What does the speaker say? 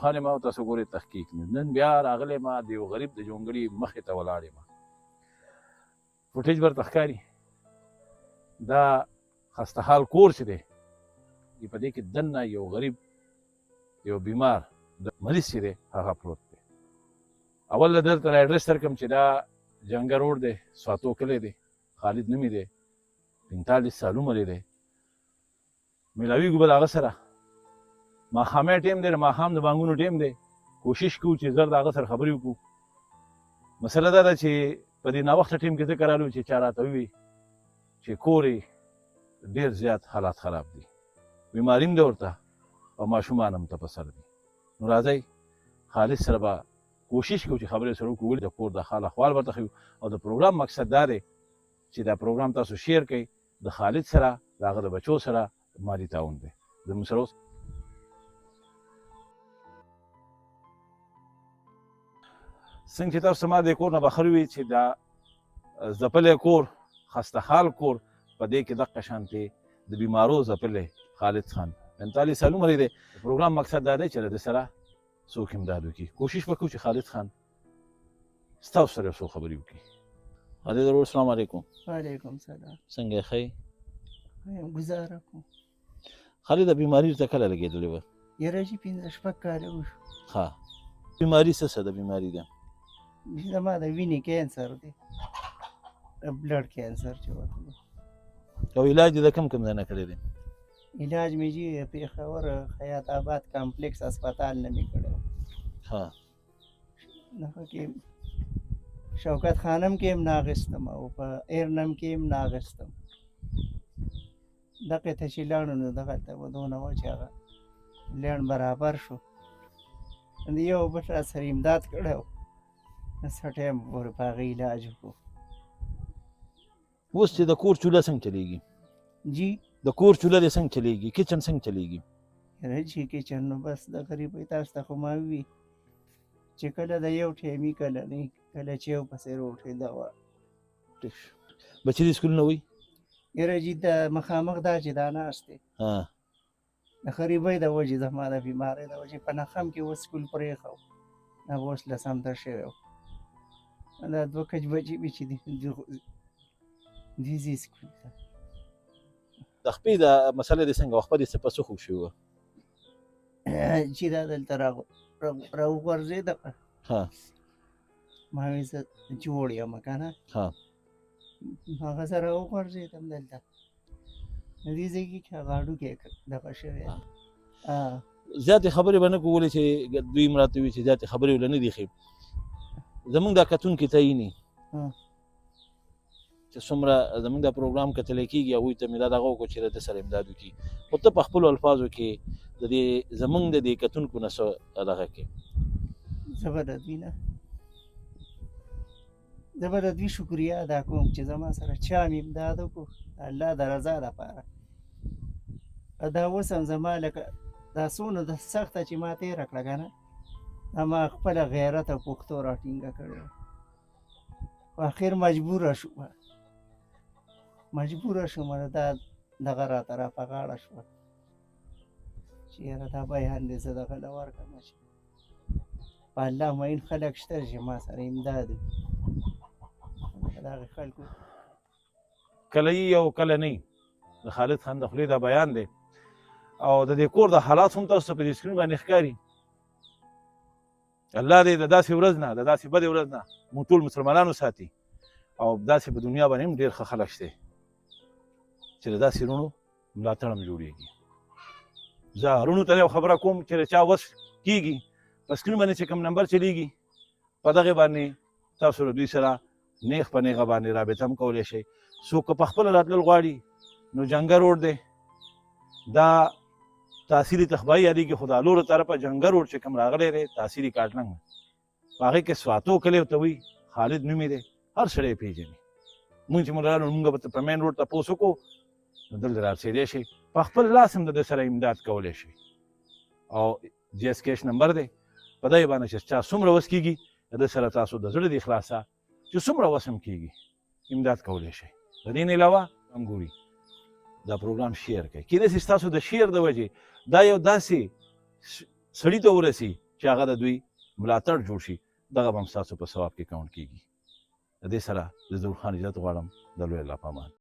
روښانه ما تاسو ګورئ تحقیق نن بیا راغلی ما د یو غریب د جونګړي مخې ته ولاړ یم فوټیج ورته ښکاري دا خستحال کور چې دی په دې کې دننه یو غریب یو بیمار د مریض چې دی هغه پروت دی اول درته ایډرس درکړم چې دا جنګه روډ دی سواتو کلی دی خالد نومې دی 45 سال عمر یې دی میلاویږو به د هغه سره ماښامي ټیم دی د ماښام د بانګونو ټیم دی کوشش کوو چې زر د هغه سره خبرې وکړو مسله دا ده چې په دې ناوخته ټیم کې ذکر رالو چې چا راته ووي چې کور یې ډېر زیات حالات خراب دي بیماري هم ده ورته او ماشومان هم ته په سر دي نو راځئ خالد سره به کوشش کوو چې خبرې سره وکړو ولې د کور د حال احوال ورته ښیو او د پروګرام مقصد دا دی چې دا پروګرام تاسو شیر کړئ د خالد سره د هغه د بچو سره مالي تعاون دی زموږ سره اوس څنګه چې تاسو ما د کور نه بخر وي چې دا ځپلی کور خستحال کور په دې کې دقه شانتې د بیمارو ځپلی خالد خان 45 سال عمر یې دی د پروګرام مقصد دا دی چې د سره څوک امداد وکړي کوشش وکړو چې خالد خان ستاسو سره څو خبرې وکړي خالد ورور السلام علیکم وعلیکم سلام څنګه ښه ګزاره کوم خالد د بیماري ورته کله لګېدلې وه یاره چې 15 کاله وشو ښه بیماري څه د بیماري ده زما د وینې کینسر دی بلډ کینسر چې ورته او علاج یې د کم ځای نه کړی دی علاج مې چې پېښور حیات آباد کمپلیکس اسپتال نه مې کړی ها دغه کې شوکت خانم کې هم ناغستم او په ایرنم کې هم ناغستم دغه ته چې لاړو نو دغلته به دونه وه چې هغه لینډ برابر شو یو بل را سره امداد کړی و څه ټایم ورې په هغه علاج وکړو اوس چې د کور چوله څنګه چلیږي جی د کور چوله دې څنګه چلیږي کچن څنګه چلیږي یاره چې کچن نو بس د غریبۍ تاسو ته خو ما وي چې کله د یو ټایمي کله نه کله چې یو پسې روټۍ دغه بچي دې سکول نه وایي یاره جي د مخامخ دا چې دا ناست دی د غریبۍ د وجې زما د بیمارۍ د وجې په نخم کې اوس سکول پرېښه و دا به اوس لسم ته شوی و دا 2 کج بچي مې چې دي ځي سکول ته د خپې د مسلې دې څنګه وه خپه دې څه په څه خوږ شوي وه چې دا دلته راوغورځېده ما وې زه جوړ یم که نه هغه زه راوغورځېدم دلته دې ځای کې چې هغه هډوکی دغه شوی زیاتې خبرې به نه کولې چې دوی م راته وي چې زیاتې خبرې ورله نه دي ښې زمونږ دا کتونکي ته ییني چې څومره زمونږ دا پروګرام کتلی کېږي هغوی ته مې دا دغه وکړو چې د ده سره امداد وکړي خو ته په خپلو الفاظو کې د دې زمونږ د دې کتونکو نه څه دغه کې زه به د دوی شکریه ادا کوم چې زما سره چا مې امداد وکړو الله د رضا دپاره دا اوس هم زما لکه دا څونه د سخته چې ما تېره کړه که نه دا ما خپله غیرت او پښتو راټینګه کړې وه په اخر مجبوره شوم دا دغه راته را په غاړه شوه چې یاره دا بیان دې زه دغه له ورکړمه چې په الله معین خلک شته چې ما سره امداد وکړي د هغې خلکو کله یي او کله نه د خالد خان د خولې دا بیان دی او د دې کور د حالات هم تاسو ته په دې سکرین باندې ښکاري الله دې د داسې ورځ نه د داسې بدې ورځ نه موږ ټول مسلمانانو ساتي او داسې په دنیا باندې هم ډېر ښه خلک شته چې د داسې رونو ملاتړ هم جوړېږي زه رونو ته یو خبره کوم چې د چا وس کېږي په سکرین باندې چې کوم نمبر چلیږي په دغې باندې تاسو له دوی سره نیغ په نیغه باندې رابطه هم کولی شئ څوک که په خپله راتلل غواړي نو جنګه روډ دی دا تحصیلي تخبایي یادېږي خو د الورو طرفه جنګه روډ چې کوم راغلی دی تحصیلي کاټلنګ په هغې کې سواتو کلی ورته وایي خالد نوم یې دی هر سړی یې پېژني مونږ چې مونږ راغلو مونږ به په مین روډ تپوس وکړو نو دلته رارسېدی شئ په خپل لاس هم د ده سره امداد کولی شئ او جی ایس کیش نمبر دی په دې باندې چې چا څومره وس کېږي د ده سره تاسو د زړه د اخلاصه چې څومره وس هم کېږي امداد کولی شئ د دې نه علاوه هم ګوري دا پروګرام شیر کوي کېدای شي ستاسو د شیر د وجې دا یو داسې سړي ته ورسي چې چې هغه د دوی ملاتړ جوړ شي دغه به هم ستاسو په ثواب کې کاونټ کېږي د دې سره د ظهور خان اجازت غواړم د لوی الله په امان